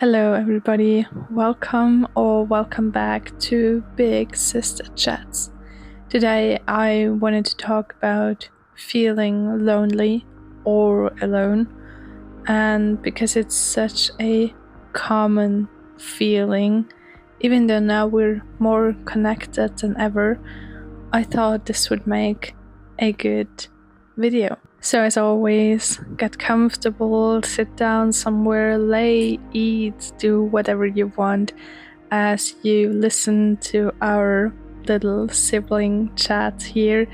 Hello everybody, welcome back to Big Sister Chats. Today I wanted to talk about feeling lonely or alone, and because it's such a common feeling, even though now we're more connected than ever, I thought this would make a good video. So as always, get comfortable, sit down somewhere, lay, eat, do whatever you want as you listen to our little sibling chat here,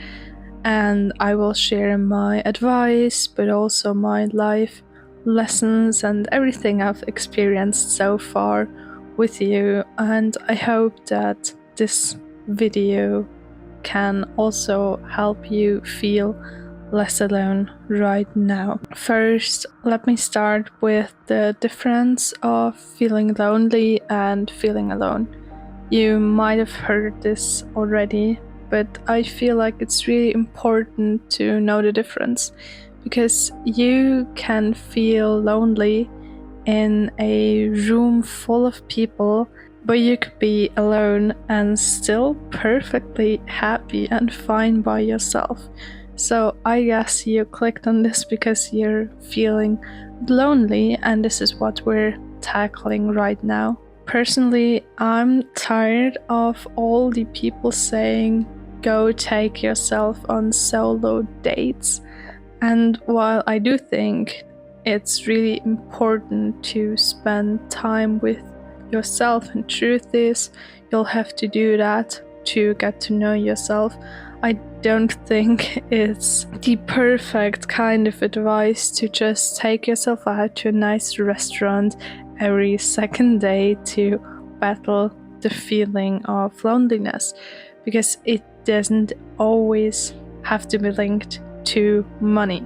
and I will share my advice but also my life lessons and everything I've experienced so far with you, and I hope that this video can also help you feel less alone right now. First, let me start with the difference of feeling lonely and feeling alone. You might have heard this already, but I feel like it's really important to know the difference, because you can feel lonely in a room full of people, but you could be alone and still perfectly happy and fine by yourself. So I guess you clicked on this because you're feeling lonely, and this is what we're tackling right now. Personally, I'm tired of all the people saying, go take yourself on solo dates. And while I do think it's really important to spend time with yourself, and truth is, you'll have to do that to get to know yourself, I don't think it's the perfect kind of advice to just take yourself out to a nice restaurant every second day to battle the feeling of loneliness, because it doesn't always have to be linked to money.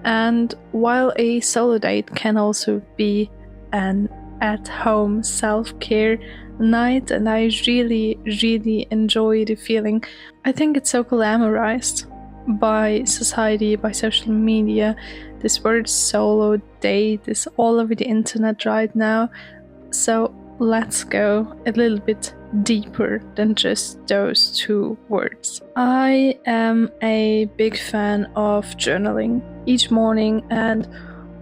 And while a solo date can also be an at-home self-care night, and I really enjoy the feeling, I think it's so glamorized by society, by social media. This word solo date is all over the internet right now, so let's go a little bit deeper than just those two words. I am a big fan of journaling. Each morning and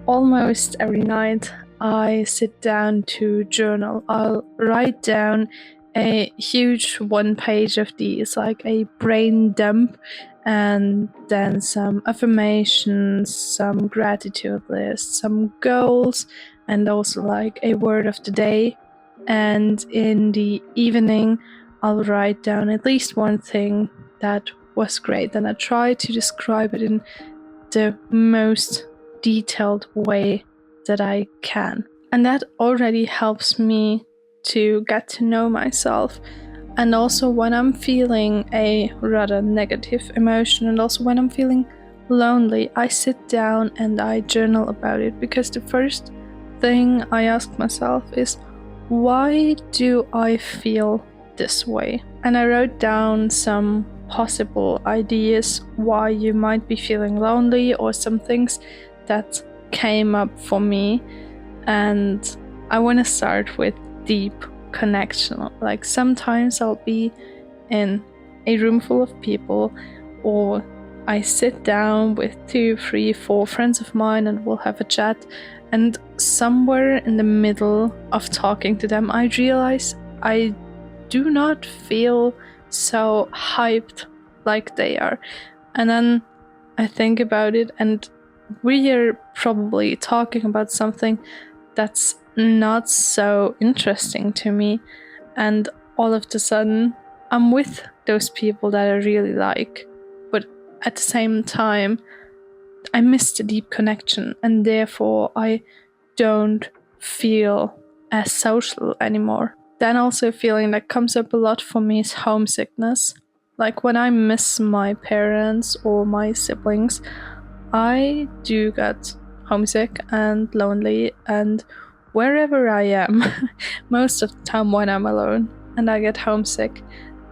almost every night I sit down to journal. I'll write down a huge one page of these, like a brain dump, and then some affirmations, some gratitude lists, some goals, and also like a word of the day. And in the evening, I'll write down at least one thing that was great, and I try to describe it in the most detailed way that I can. And that already helps me to get to know myself. And also when I'm feeling a rather negative emotion, and also when I'm feeling lonely, I sit down and I journal about it, because the first thing I ask myself is, why do I feel this way? And I wrote down some possible ideas why you might be feeling lonely, or some things that came up for me. And I want to start with deep connection. Like sometimes I'll be in a room full of people, or I sit down with 2, 3, 4 friends of mine and we'll have a chat, and somewhere in the middle of talking to them I realize I do not feel so hyped like they are. And then I think about it, and we are probably talking about something that's not so interesting to me, and all of a sudden I'm with those people that I really like, but at the same time I miss the deep connection, and therefore I don't feel as social anymore. Then also a feeling that comes up a lot for me is homesickness. Like when I miss my parents or my siblings, I do get homesick and lonely, and wherever I am, most of the time when I'm alone and I get homesick,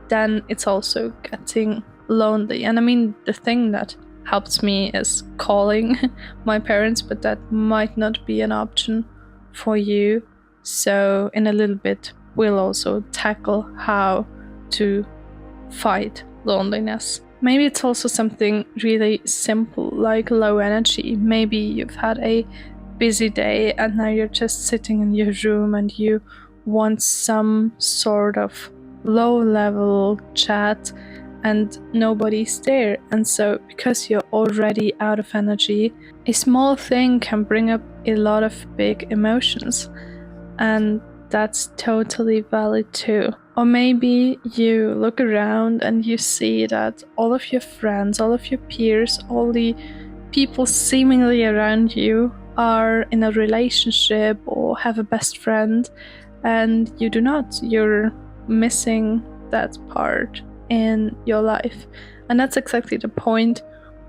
then it's also getting lonely. And I mean, the thing that helps me is calling my parents, but that might not be an option for you. So in a little bit, we'll also tackle how to fight loneliness. Maybe it's also something really simple like low energy. Maybe you've had a busy day and now you're just sitting in your room and you want some sort of low-level chat and nobody's there. And so because you're already out of energy, a small thing can bring up a lot of big emotions. And that's totally valid too. Or maybe you look around and you see that all of your friends, all of your peers, all the people seemingly around you are in a relationship or have a best friend, and you do not. You're missing that part in your life. And that's exactly the point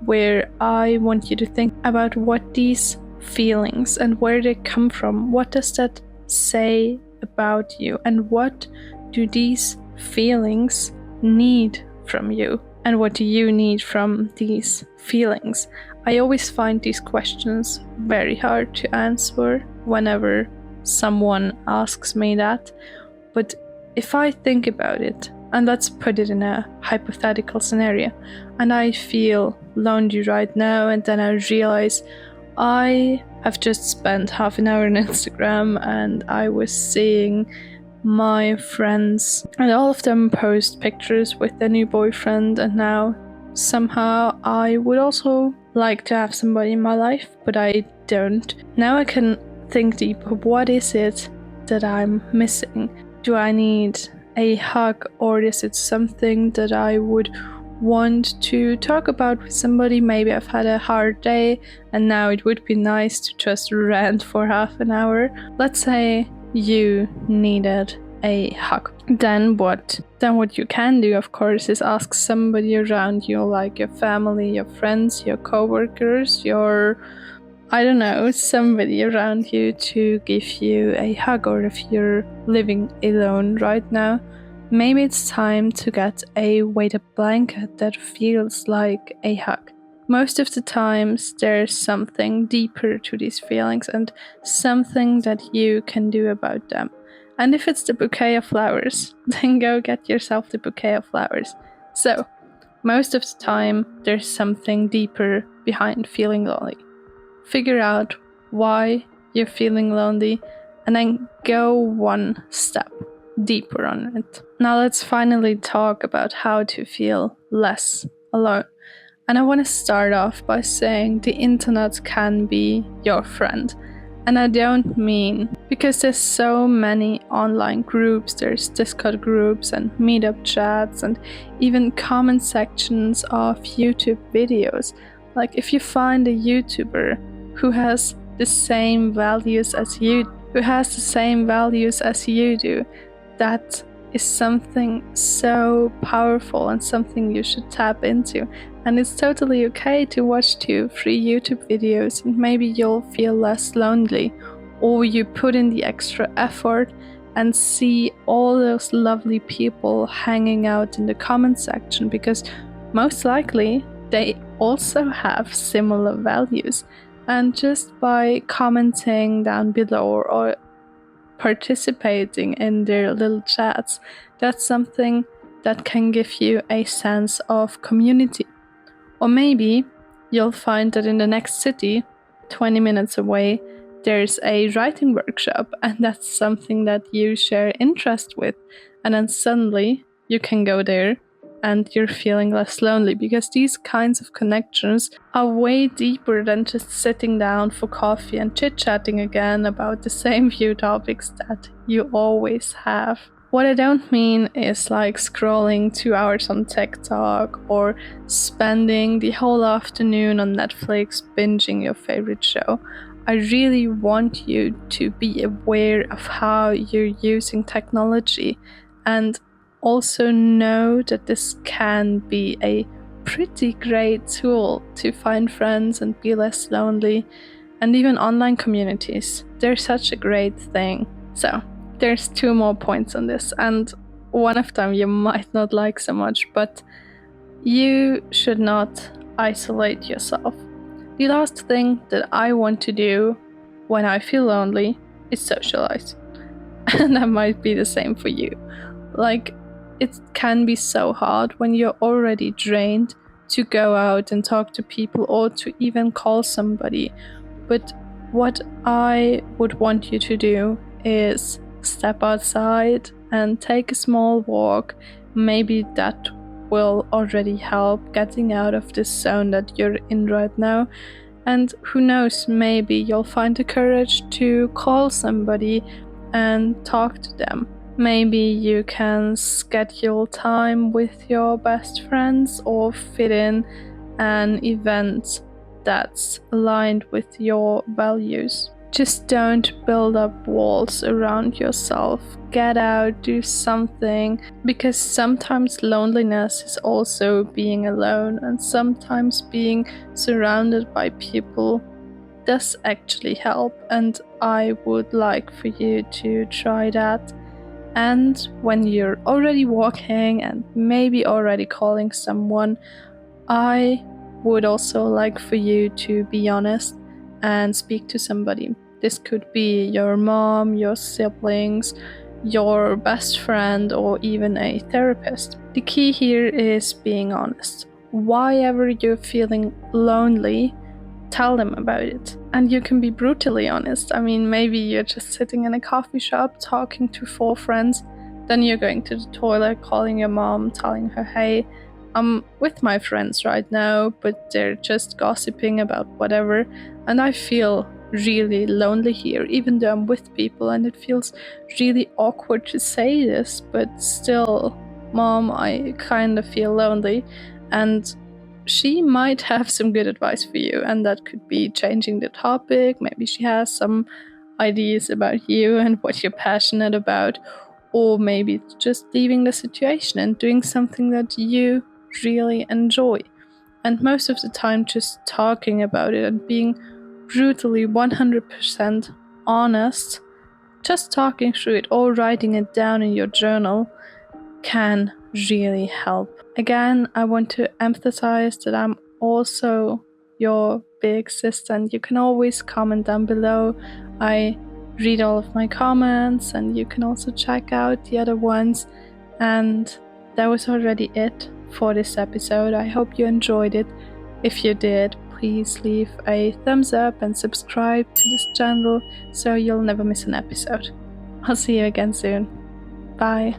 where I want you to think about what these feelings and where they come from. What does that say about you, and what do these feelings need from you, and what do you need from these feelings? I always find these questions very hard to answer whenever someone asks me that, but if I think about it, and let's put it in a hypothetical scenario, and I feel lonely right now, and then I realize I have just spent half an hour on Instagram and I was seeing my friends and all of them post pictures with their new boyfriend, and now somehow I would also like to have somebody in my life, but I don't. Now I can think deeper. What is it that I'm missing? Do I need a hug, or is it something that I would want to talk about with somebody? Maybe I've had a hard day and now it would be nice to just rant for half an hour. Let's say you needed a hug. Then what you can do, of course, is ask somebody around you, like your family, your friends, your co-workers, somebody around you to give you a hug. Or if you're living alone right now, maybe it's time to get a weighted blanket that feels like a hug. Most of the times there's something deeper to these feelings and something that you can do about them. And if it's the bouquet of flowers, then go get yourself the bouquet of flowers. So, most of the time there's something deeper behind feeling lonely. Figure out why you're feeling lonely and then go one step deeper on it. Now let's finally talk about how to feel less alone. And I want to start off by saying the internet can be your friend. And I don't mean because there's so many online groups, there's Discord groups and meetup chats and even comment sections of YouTube videos. Like if you find a YouTuber who has the same values as you do, that is something so powerful and something you should tap into. And it's totally okay to watch 2-3 YouTube videos and maybe you'll feel less lonely, or you put in the extra effort and see all those lovely people hanging out in the comment section, because most likely they also have similar values. And just by commenting down below or participating in their little chats, that's something that can give you a sense of community. Or maybe you'll find that in the next city, 20 minutes away, there's a writing workshop, and that's something that you share interest with, and then suddenly you can go there and you're feeling less lonely, because these kinds of connections are way deeper than just sitting down for coffee and chit-chatting again about the same few topics that you always have. What I don't mean is like scrolling 2 hours on TikTok or spending the whole afternoon on Netflix binging your favorite show. I really want you to be aware of how you're using technology, and also know that this can be a pretty great tool to find friends and be less lonely. And even online communities, they're such a great thing. So there's 2 more points on this, and one of them you might not like so much, but you should not isolate yourself. The last thing that I want to do when I feel lonely is socialize. And that might be the same for you. Like, it can be so hard when you're already drained to go out and talk to people or to even call somebody. But what I would want you to do is step outside and take a small walk. Maybe that will already help getting out of this zone that you're in right now. And who knows, maybe you'll find the courage to call somebody and talk to them. Maybe you can schedule time with your best friends or fit in an event that's aligned with your values. Just don't build up walls around yourself. Get out, do something, because sometimes loneliness is also being alone, and sometimes being surrounded by people does actually help, and I would like for you to try that. And when you're already walking and maybe already calling someone, I would also like for you to be honest and speak to somebody. This could be your mom, your siblings, your best friend, or even a therapist. The key here is being honest. Why ever you're feeling lonely, tell them about it. And you can be brutally honest. I mean, maybe you're just sitting in a coffee shop talking to 4 friends, then you're going to the toilet, calling your mom, telling her, hey, I'm with my friends right now, but they're just gossiping about whatever, and I feel really lonely here, even though I'm with people, and it feels really awkward to say this, but still, Mom, I kind of feel lonely. And she might have some good advice for you, and that could be changing the topic. Maybe she has some ideas about you and what you're passionate about, or maybe just leaving the situation and doing something that you really enjoy. And most of the time, just talking about it and being brutally 100% honest, just talking through it or writing it down in your journal can really help. Again, I want to emphasize that I'm also your big sister, and you can always comment down below. I read all of my comments, and you can also check out the other ones. And that was already it for this episode. I hope you enjoyed it. If you did, please leave a thumbs up and subscribe to this channel so you'll never miss an episode. I'll see you again soon. Bye.